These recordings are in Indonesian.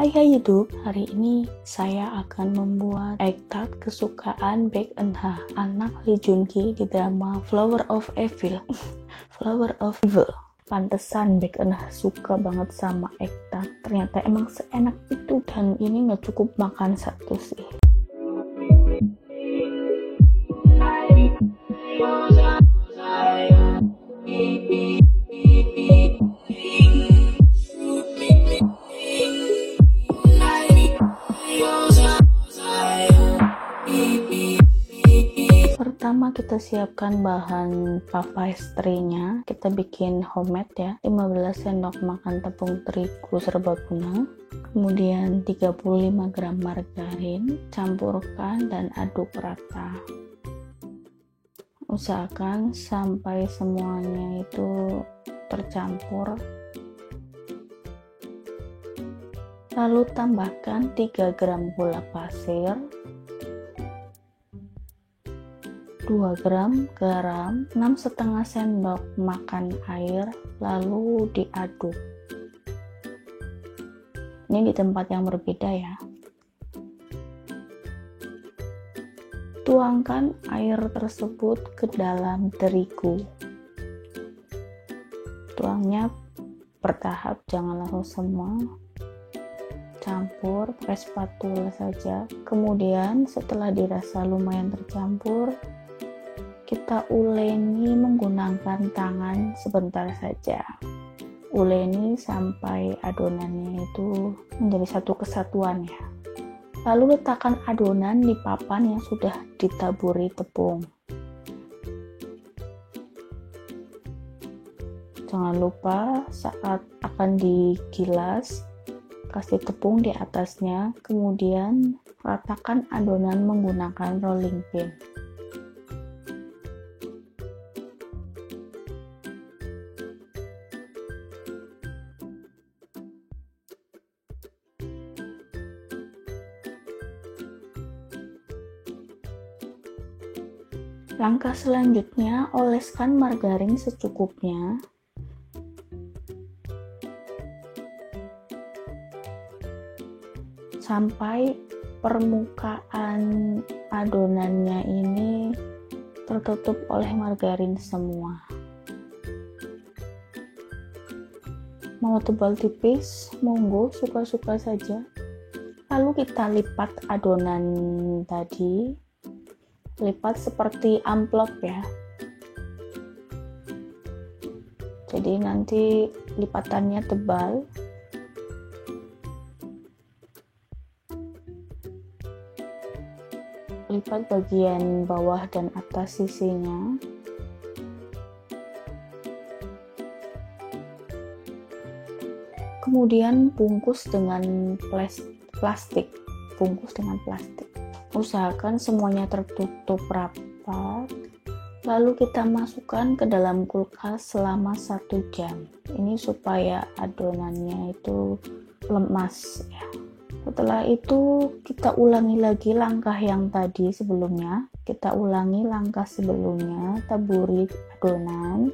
Hai YouTube, hari ini saya akan membuat egg tart kesukaan Baek Eun-ha, anak Lee Joon-gi di drama Flower of Evil. Flower of Evil. Pantesan Baek Eun-ha suka banget sama egg tart. Ternyata emang seenak itu, dan ini nggak cukup makan satu sih. Pertama kita siapkan bahan puff pastry-nya. Kita bikin homemade ya. 15 sendok makan tepung terigu serbaguna. Kemudian 35 gram margarin. Campurkan dan aduk rata. Usahakan sampai semuanya itu tercampur. Lalu tambahkan 3 gram gula pasir, 2 gram garam, 6,5 sendok makan air, lalu diaduk. Ini di tempat yang berbeda ya. Tuangkan air tersebut ke dalam terigu. Tuangnya bertahap, jangan langsung semua. Campur pakai spatula saja. Kemudian setelah dirasa lumayan tercampur, kita uleni menggunakan tangan sebentar saja. Uleni sampai adonannya itu menjadi satu kesatuan ya. Lalu letakkan adonan di papan yang sudah ditaburi tepung. Jangan lupa saat akan digilas, kasih tepung di atasnya, kemudian ratakan adonan menggunakan rolling pin. Langkah selanjutnya, oleskan margarin secukupnya. Sampai permukaan adonannya ini tertutup oleh margarin semua. Mau tebal tipis, monggo, suka-suka saja. Lalu kita lipat adonan tadi. Lipat seperti amplop ya. Jadi nanti lipatannya tebal. Lipat bagian bawah dan atas sisinya. Kemudian bungkus dengan plastik. Usahakan semuanya tertutup rapat. Lalu kita masukkan ke dalam kulkas selama 1 jam. Ini supaya adonannya itu lemas ya. Setelah itu kita ulangi lagi langkah yang tadi sebelumnya. Kita ulangi langkah sebelumnya, taburi adonan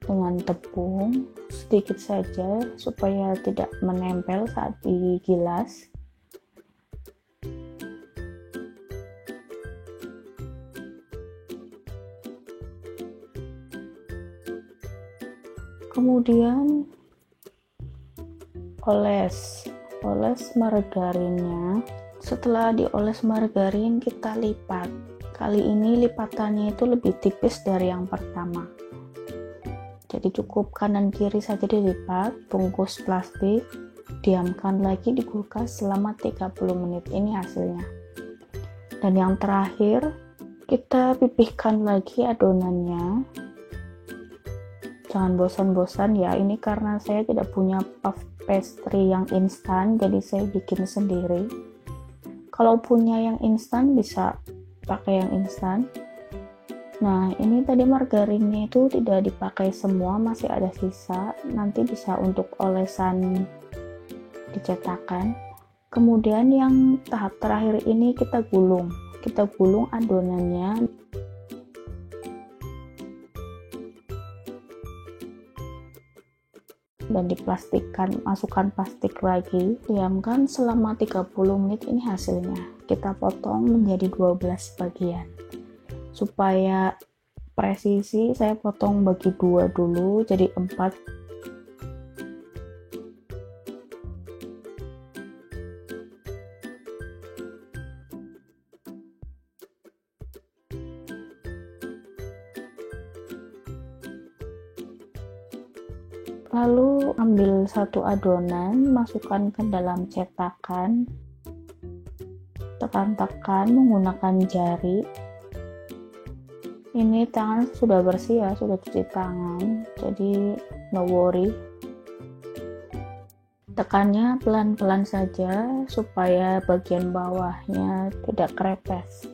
dengan tepung sedikit saja supaya tidak menempel saat digilas. Kemudian oles margarinnya. Setelah dioles margarin, kita lipat. Kali ini lipatannya itu lebih tipis dari yang pertama. Jadi cukup kanan kiri saja dilipat, bungkus plastik, diamkan lagi di kulkas selama 30 menit. Ini hasilnya. Dan yang terakhir, kita pipihkan lagi adonannya. Jangan bosan-bosan ya, ini karena saya tidak punya puff pastry yang instan, jadi saya bikin sendiri. Kalau punya yang instan bisa pakai yang instan. Nah, ini tadi margarinnya itu tidak dipakai semua, masih ada sisa, nanti bisa untuk olesan dicetakan. Kemudian yang tahap terakhir ini kita gulung adonannya. dan diplastikan, masukkan plastik lagi, diamkan selama 30 menit. Ini hasilnya. Kita potong menjadi 12 bagian. Supaya presisi, saya potong bagi 2 dulu, jadi 4. Lalu ambil satu adonan, masukkan ke dalam cetakan, tekan-tekan menggunakan jari. Ini tangan sudah bersih ya, sudah cuci tangan, jadi no worry. Tekannya pelan-pelan saja supaya bagian bawahnya tidak krepes.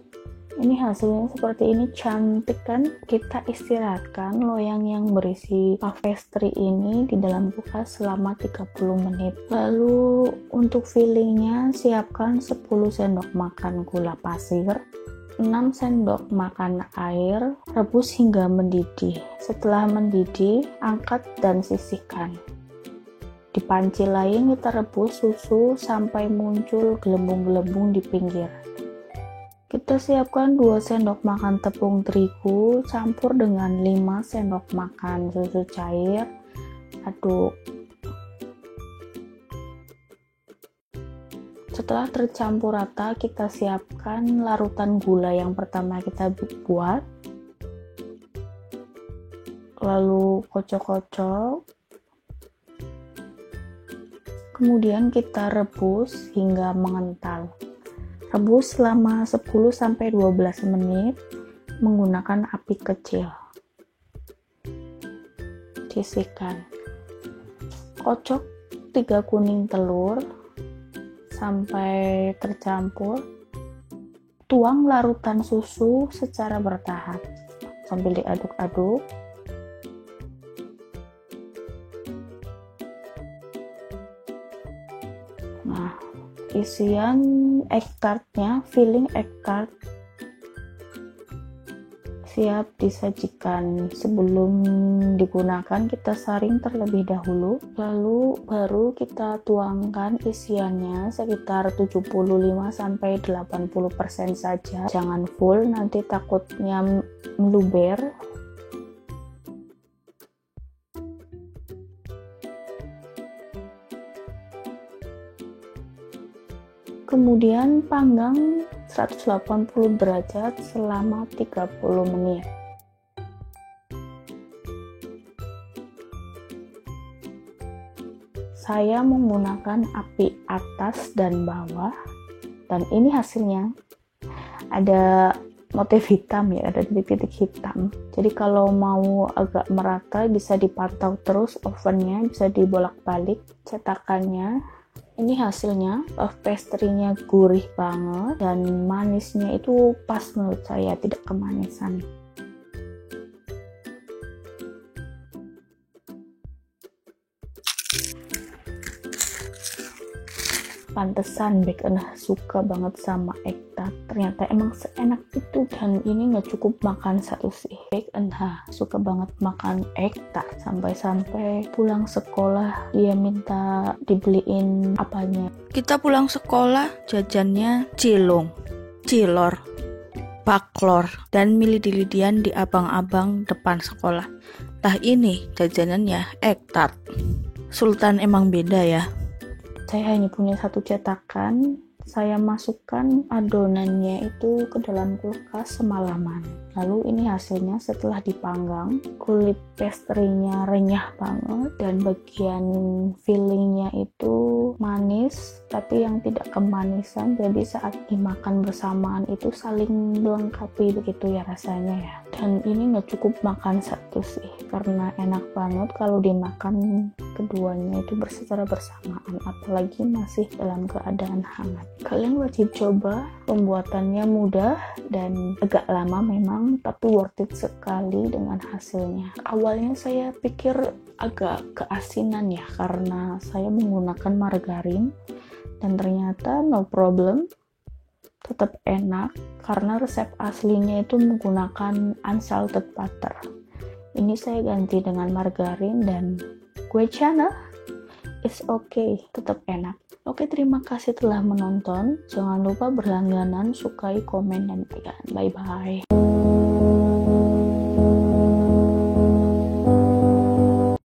Ini hasilnya seperti ini, cantik kan? Kita istirahatkan loyang yang berisi puff pastry ini di dalam kulkas selama 30 menit. Lalu untuk fillingnya, siapkan 10 sendok makan gula pasir, 6 sendok makan air, rebus hingga mendidih. Setelah mendidih, angkat dan sisihkan. Di panci lain kita rebus susu sampai muncul gelembung-gelembung di pinggir. Kita siapkan 2 sendok makan tepung terigu, campur dengan 5 sendok makan susu cair, aduk. Setelah tercampur rata, kita siapkan larutan gula yang pertama kita buat. Lalu kocok-kocok. Kemudian kita rebus hingga mengental. Rebus selama 10-12 menit menggunakan api kecil. Sisihkan. Kocok 3 kuning telur sampai tercampur. Tuang larutan susu secara bertahap sambil diaduk-aduk. Nah, isian egg tartnya, filling egg tart siap disajikan. Sebelum digunakan kita saring terlebih dahulu, lalu baru kita tuangkan isiannya sekitar 75-80% saja, jangan full, nanti takutnya meluber. Kemudian panggang 180 derajat selama 30 menit. Saya menggunakan api atas dan bawah, dan ini hasilnya. Ada motif hitam ya, ada titik-titik hitam. Jadi kalau mau agak merata bisa dipantau terus ovennya, bisa dibolak-balik cetakannya. Ini hasilnya, puff pastry-nya gurih banget dan manisnya itu pas menurut saya, tidak kemanisan. Pantesan Bake suka banget sama egg tart, ternyata emang seenak itu, dan ini nggak cukup makan satu sih. Bake suka banget makan egg tart, sampai-sampai pulang sekolah dia minta dibeliin apanya. Kita pulang sekolah jajannya cilung, cilor, baklor, dan milih-dilidian di abang-abang depan sekolah. Lah ini jajanannya egg tart. Sultan emang beda ya. Saya hanya punya satu cetakan, saya masukkan adonannya itu ke dalam kulkas semalaman. Lalu ini hasilnya setelah dipanggang, kulit pastry-nya renyah banget dan bagian fillingnya itu manis tapi yang tidak kemanisan, jadi saat dimakan bersamaan itu saling melengkapi begitu ya rasanya ya. Dan ini nggak cukup makan satu sih, karena enak banget kalau dimakan keduanya itu secara bersamaan, apalagi masih dalam keadaan hangat. Kalian wajib coba, pembuatannya mudah dan agak lama memang, tapi worth it sekali dengan hasilnya. Awalnya saya pikir agak keasinan ya, karena saya menggunakan margarin, dan ternyata no problem, tetap enak karena resep aslinya itu menggunakan unsalted butter. Ini saya ganti dengan margarin dan kue chana. it's okay, tetap enak. Oke, terima kasih telah menonton. Jangan lupa berlangganan, sukai, komen, dan bye bye.